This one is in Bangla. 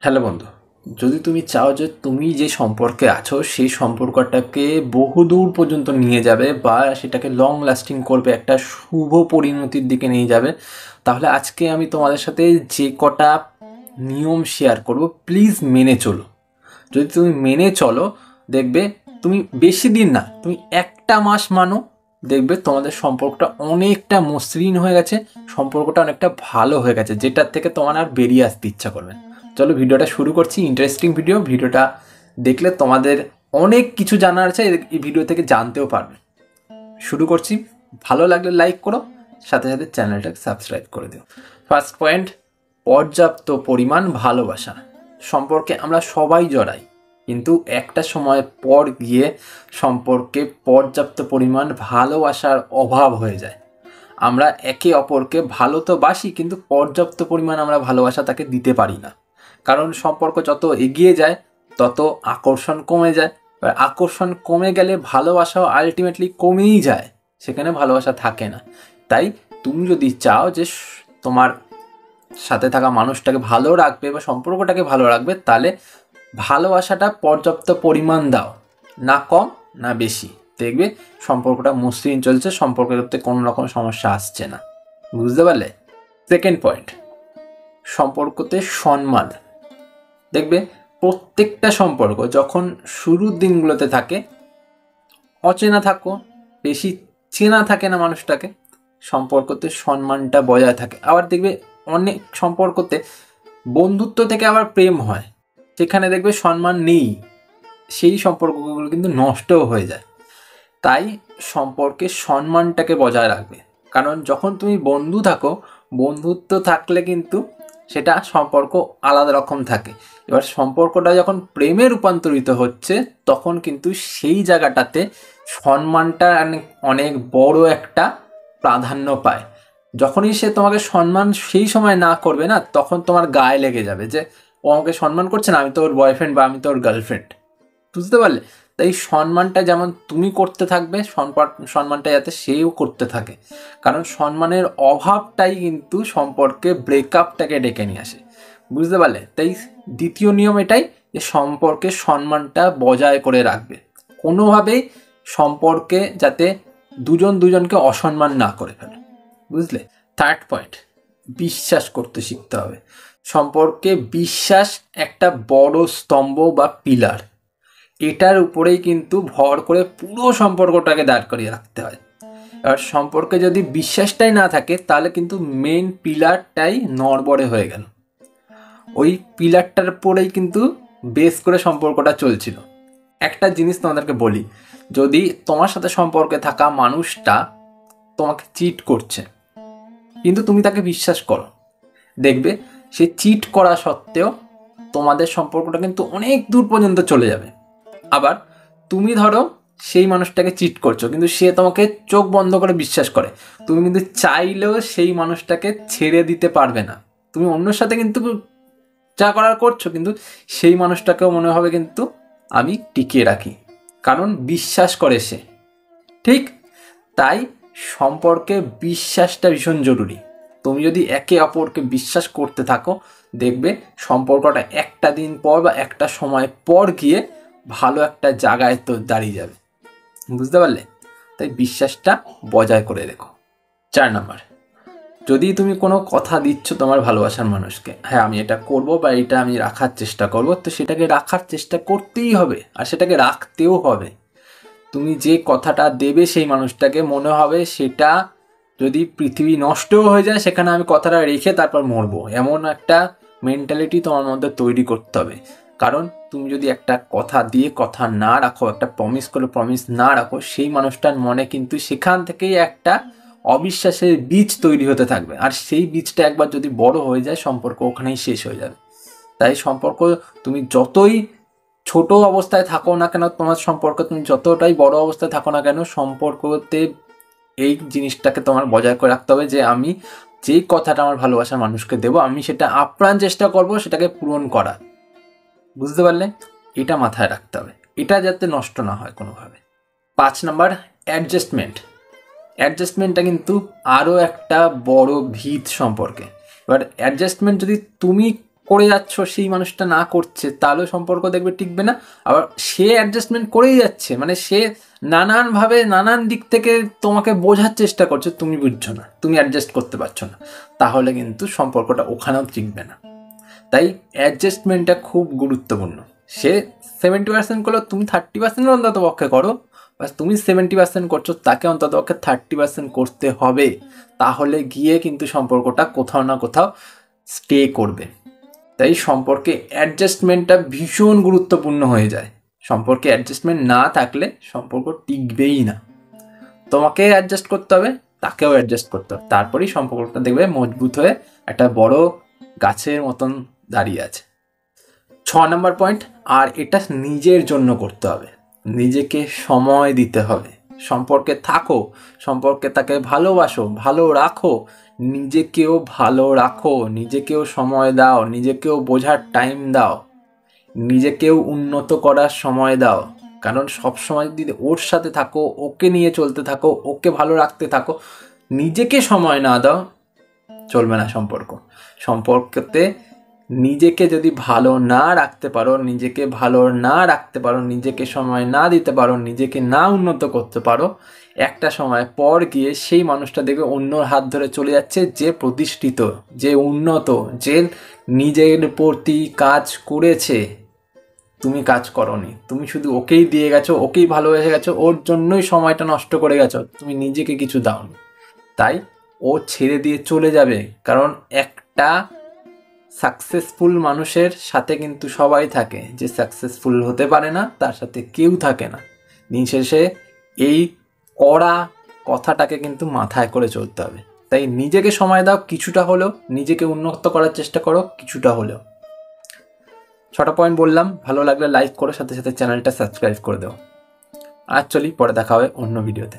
হ্যালো বন্ধু, যদি তুমি চাও যে তুমি যে সম্পর্কে আছো সেই সম্পর্কটাকে বহুদূর পর্যন্ত নিয়ে যাবে বা সেটাকে লং লাস্টিং করবে, একটা শুভ পরিণতির দিকে নিয়ে যাবে, তাহলে আজকে আমি তোমাদের সাথে যে কটা নিয়ম শেয়ার করব, প্লিজ মেনে চলো। যদি তুমি মেনে চলো, দেখবে তুমি বেশি দিন না, তুমি একটা মাস মানো, দেখবে তোমাদের সম্পর্কটা অনেকটা মসৃণ হয়ে গেছে, সম্পর্কটা অনেকটা ভালো হয়ে গেছে, যেটার থেকে তোমার আর বেরিয়ে আসতে ইচ্ছা করবে। চলো ভিডিওটা শুরু করছি। ইন্টারেস্টিং ভিডিওটা দেখলে তোমাদের অনেক কিছু জানার আছে, এই ভিডিও থেকে জানতেও পারবে। শুরু করছি। ভালো লাগলে লাইক করো, সাথে সাথে চ্যানেলটাকে সাবস্ক্রাইব করে দিও। ফার্স্ট পয়েন্ট, পর্যাপ্ত পরিমাণ ভালোবাসা। সম্পর্কে আমরা সবাই জড়াই, কিন্তু একটা সময় পর গিয়ে সম্পর্কে পর্যাপ্ত পরিমাণ ভালোবাসার অভাব হয়ে যায়। আমরা একে অপরকে ভালো তো বাসি, কিন্তু পর্যাপ্ত পরিমাণ আমরা ভালোবাসা তাকে দিতে পারি না। কারণ সম্পর্ক যত এগিয়ে যায় তত আকর্ষণ কমে যায়, আর আকর্ষণ কমে গেলে ভালোবাসাও আলটিমেটলি কমেই যায়, সেখানে ভালোবাসা থাকে না। তাই তুমি যদি চাও যে তোমার সাথে থাকা মানুষটাকে ভালো রাখবে বা সম্পর্কটাকে ভালো রাখবে, তাহলে ভালোবাসাটা পর্যাপ্ত পরিমাণ দাও, না কম না বেশি। দেখবে সম্পর্কটা মসৃণ চলছে, সম্পর্কেতে কোনো রকম সমস্যা আসছে না। বুঝতে পারলে? সেকেন্ড পয়েন্ট, সম্পর্কতে সম্মান। দেখবে প্রত্যেকটা সম্পর্ক যখন শুরুর দিনগুলোতে থাকে, অচেনা থাকো, বেশি চেনা থাকে না মানুষটাকে, সম্পর্কতে সম্মানটা বজায় থাকে। আবার দেখবে অনেক সম্পর্কতে বন্ধুত্ব থেকে আবার প্রেম হয়, সেখানে দেখবে সম্মান নেই, সেই সম্পর্কগুলো কিন্তু নষ্টও হয়ে যায়। তাই সম্পর্কে সম্মানটাকে বজায় রাখবে। কারণ যখন তুমি বন্ধু থাকো, বন্ধুত্ব থাকলে কিন্তু সেটা সম্পর্ক আলাদা রকম থাকে। এবার সম্পর্কটা যখন প্রেমে রূপান্তরিত হচ্ছে, তখন কিন্তু সেই জায়গাটাতে সম্মানটা অনেক বড় একটা প্রাধান্য পায়। যখনই সে তোমাকে সম্মান সেই সময় না করবে না, তখন তোমার গায়ে লেগে যাবে যে ও আমাকে সম্মান করছে না, আমি তো ওর বয়ফ্রেন্ড বা আমি তো ওর গার্লফ্রেন্ড। বুঝতে পারলে? তাই সম্মানটা যেমন তুমি করতে থাকবে, সম্মানটা যাতে সেও করতে থাকে। কারণ সম্মানের অভাবটাই কিন্তু সম্পর্কে ব্রেকআপটাকে ডেকে নিয়ে আসে। বুঝতে পারলে? তাই দ্বিতীয় নিয়ম এটাই যে সম্পর্কে সম্মানটা বজায় করে রাখবে, কোনোভাবেই সম্পর্কে যাতে দুজন দুজনকে অসম্মান না করে ফেলে। বুঝলে? থার্ড পয়েন্ট, বিশ্বাস করতে শিখতে হবে। সম্পর্কে বিশ্বাস একটা বড় স্তম্ভ বা পিলার, এটার উপরেই কিন্তু ভর করে পুরো সম্পর্কটাকে দাঁড় করিয়ে রাখতে হয়। এবার সম্পর্কে যদি বিশ্বাসটাই না থাকে, তাহলে কিন্তু মেন পিলারটাই নড়বড়ে হয়ে গেল। ওই পিলারটার উপরেই কিন্তু বেস করে সম্পর্কটা চলছিল। একটা জিনিস তোমাদেরকে বলি, যদি তোমার সাথে সম্পর্কে থাকা মানুষটা তোমাকে চিট করছে, কিন্তু তুমি তাকে বিশ্বাস করো, দেখবে সে চিট করা সত্ত্বেও তোমাদের সম্পর্কটা কিন্তু অনেক দূর পর্যন্ত চলে যাবে। আবার তুমি ধরো সেই মানুষটাকে চিট করছো, কিন্তু সে তোমাকে চোখ বন্ধ করে বিশ্বাস করে, তুমি কিন্তু চাইলেও সেই মানুষটাকে ছেড়ে দিতে পারবে না। তুমি অন্যের সাথে কিন্তু যা করার করছো, কিন্তু সেই মানুষটাকেও মনে হবে কিন্তু আমি টিকিয়ে রাখি, কারণ বিশ্বাস করে সে। ঠিক তাই সম্পর্কে বিশ্বাসটা ভীষণ জরুরি। তুমি যদি একে অপরকে বিশ্বাস করতে থাকো, দেখবে সম্পর্কটা একটা দিন পর বা একটা সময় পর গিয়ে ভালো একটা জায়গায় তো দাঁড়িয়ে যাবে। বুঝতে পারলে? তাই বিশ্বাসটা বজায় করে রেখো। 4 নাম্বার, যদি তুমি কোনো কথা দিচ্ছ তোমার ভালোবাসার মানুষকে, হ্যাঁ আমি এটা করব বা এটা আমি রাখার চেষ্টা করব, তো সেটাকে রাখার চেষ্টা করতেই হবে, আর সেটাকে রাখতেও হবে। তুমি যে কথাটা দেবে সেই মানুষটাকে, মনে হবে সেটা যদি পৃথিবী নষ্টও হয়ে যায়, সেখানে আমি কথাটা রেখে তারপর মরবো, এমন একটা মেন্টালিটি তোমার মধ্যে তৈরি করতে হবে। কারণ তুমি যদি একটা কথা দিয়ে কথা না রাখো, একটা প্রমিস করে প্রমিস না রাখো, সেই মানুষটার মনে কিন্তু সেখান থেকেই একটা অবিশ্বাসের বীজ তৈরি হতে থাকবে, আর সেই বীজটা একবার যদি বড় হয়ে যায়, সম্পর্ক ওখানেই শেষ হয়ে যাবে। তাই সম্পর্ক তুমি যতই ছোট অবস্থায় থাকো না কেন, তোমার সম্পর্ক তুমি যতটাই বড় অবস্থায় থাকো না কেন, সম্পর্কতে এই জিনিসটাকে তোমার বজায় করে রাখতে হবে যে আমি যেই কথাটা আমার ভালোবাসার মানুষকে দেবো, আমি সেটা আপ্রাণ চেষ্টা করব সেটাকে পূরণ করা। বুঝতে পারলে? এটা মাথায় রাখতে হবে, এটা যাতে নষ্ট না হয় কোনোভাবে। 5 নাম্বার, অ্যাডজাস্টমেন্ট। অ্যাডজাস্টমেন্টটা কিন্তু আরও একটা বড় ভিত সম্পর্কে। এবার অ্যাডজাস্টমেন্ট যদি তুমি করে যাচ্ছ সেই মানুষটা না করছে, তাহলেও সম্পর্ক দেখবে টিকবে না। আবার সে অ্যাডজাস্টমেন্ট করেই যাচ্ছে, মানে সে নানানভাবে নানান দিক থেকে তোমাকে বোঝার চেষ্টা করছে, তুমি বুঝছো না, তুমি অ্যাডজাস্ট করতে পারছো না, তাহলে কিন্তু সম্পর্কটা ওখানেও টিকবে না। তাই অ্যাডজাস্টমেন্টটা খুব গুরুত্বপূর্ণ। সে 70% করলো, তুমি 30% অন্তত পক্ষে করো, বা তুমি 70% করছো, তাকে অন্তত পক্ষে 30% করতে হবে, তাহলে গিয়ে কিন্তু সম্পর্কটা কোথাও না কোথাও স্টে করবে। তাই সম্পর্কে অ্যাডজাস্টমেন্টটা ভীষণ গুরুত্বপূর্ণ হয়ে যায়। সম্পর্কে অ্যাডজাস্টমেন্ট না থাকলে সম্পর্ক টিকবেই না। তোমাকে অ্যাডজাস্ট করতে হবে, তাকেও অ্যাডজাস্ট করতে হবে, তারপরেই সম্পর্কটা দেখবে মজবুত হয়ে একটা বড় গাছের মতন দাঁড়িয়ে আছে। 6 নম্বর পয়েন্ট, আর এটা নিজের জন্য করতে হবে, নিজেকে সময় দিতে হবে। সম্পর্কে থাকো, সম্পর্কে তাকে ভালোবাসো, ভালো রাখো, নিজেকেও ভালো রাখো, নিজেকেও সময় দাও, নিজেকেও বোঝার টাইম দাও, নিজেকেও উন্নত করার সময় দাও। কারণ সবসময় যদি ওর সাথে থাকো, ওকে নিয়ে চলতে থাকো, ওকে ভালো রাখতে থাকো, নিজেকে সময় না দাও, চলবে না সম্পর্ক। সম্পর্কতে নিজেকে যদি ভালো না রাখতে পারো, নিজেকে ভালো না রাখতে পারো, নিজেকে সময় না দিতে পারো, নিজেকে না উন্নত করতে পারো, একটা সময় পর গিয়ে সেই মানুষটা দেখবে অন্যর হাত ধরে চলে যাচ্ছে, যে প্রতিষ্ঠিত, যে উন্নত, যে নিজের প্রতি কাজ করেছে। তুমি কাজ করোনি, তুমি শুধু ওকেই দিয়ে গেছো, ওকেই ভালোবেসে গেছো, ওর জন্যই সময়টা নষ্ট করে গেছো, তুমি নিজেকে কিছু দাওনি। তাই ও ছেড়ে দিয়ে চলে যাবে, কারণ একটা সাকসেসফুল মানুষের সাথে কিন্তু সবাই থাকে, যে সাকসেসফুল হতে পারে না তার সাথে কেউ থাকে না। দিন শেষে এই কড়া কথাটাকে কিন্তু মাথায় করে চলতে হবে। তাই নিজেকে সময় দাও কিছুটা হলেও, নিজেকে উন্নত করার চেষ্টা করো কিছুটা হলেও। 6টা পয়েন্ট বললাম, ভালো লাগলে লাইক করো, সাথে সাথে চ্যানেলটা সাবস্ক্রাইব করে দাও। আর চলি, পরে দেখা হবে অন্য ভিডিওতে।